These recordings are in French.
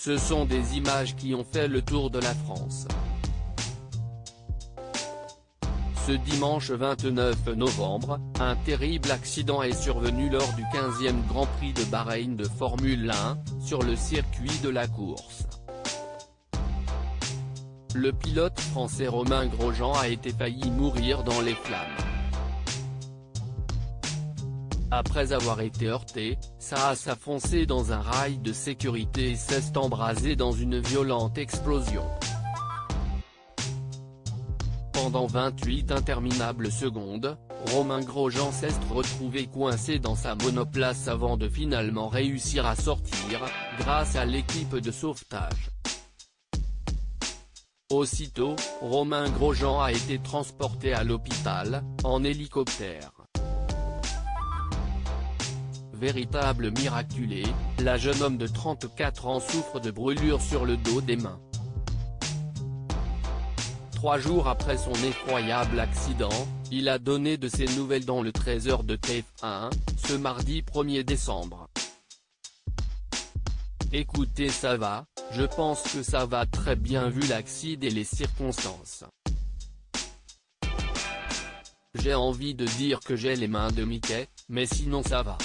Ce sont des images qui ont fait le tour de la France. Ce dimanche 29 novembre, un terrible accident est survenu lors du 15e Grand Prix de Bahreïn de Formule 1, sur le circuit de la course. Le pilote français Romain Grosjean a failli mourir dans les flammes. Après avoir été heurté, sa Haas a foncé dans un rail de sécurité et s'est embrasé dans une violente explosion. Pendant 28 interminables secondes, Romain Grosjean s'est retrouvé coincé dans sa monoplace avant de finalement réussir à sortir, grâce à l'équipe de sauvetage. Aussitôt, Romain Grosjean a été transporté à l'hôpital, en hélicoptère. Véritable miraculé, la jeune homme de 34 ans souffre de brûlures sur le dos des mains. 3 jours après son effroyable accident, il a donné de ses nouvelles dans le 13h de TF1, ce mardi 1er décembre. Écoutez, ça va, je pense que ça va très bien vu l'accident et les circonstances. J'ai envie de dire que j'ai les mains de Mickey, mais sinon ça va.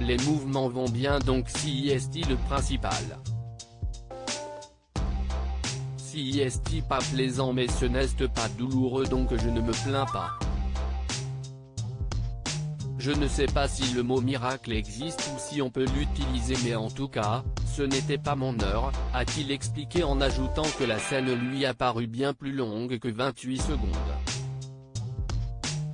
Les mouvements vont bien donc c'est le principal. C'est pas plaisant mais ce n'est pas douloureux donc je ne me plains pas. Je ne sais pas si le mot miracle existe ou si on peut l'utiliser mais en tout cas, ce n'était pas mon heure, a-t-il expliqué en ajoutant que la scène lui a paru bien plus longue que 28 secondes.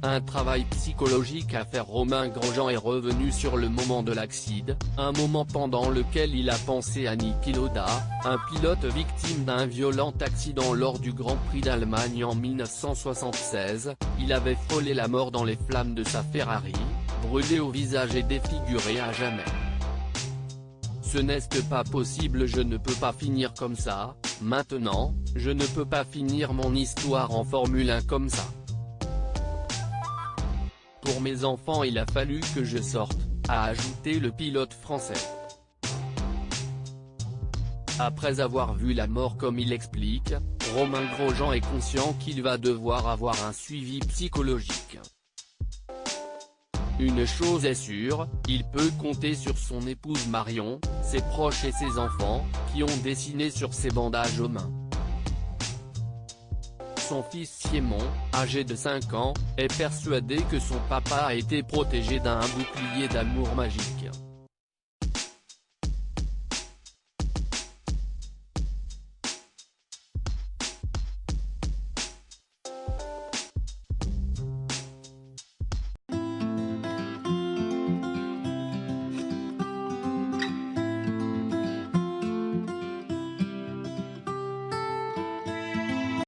Un travail psychologique à faire. Romain Grosjean est revenu sur le moment de l'accident, un moment pendant lequel il a pensé à Niki Lauda, un pilote victime d'un violent accident lors du Grand Prix d'Allemagne en 1976, il avait frôlé la mort dans les flammes de sa Ferrari, brûlé au visage et défiguré à jamais. Ce n'est pas possible, je ne peux pas finir comme ça, maintenant, je ne peux pas finir mon histoire en Formule 1 comme ça. Pour mes enfants il a fallu que je sorte, a ajouté le pilote français. Après avoir vu la mort comme il explique, Romain Grosjean est conscient qu'il va devoir avoir un suivi psychologique. Une chose est sûre, il peut compter sur son épouse Marion, ses proches et ses enfants, qui ont dessiné sur ses bandages aux mains. Son fils Simon, âgé de 5 ans, est persuadé que son papa a été protégé d'un bouclier d'amour magique.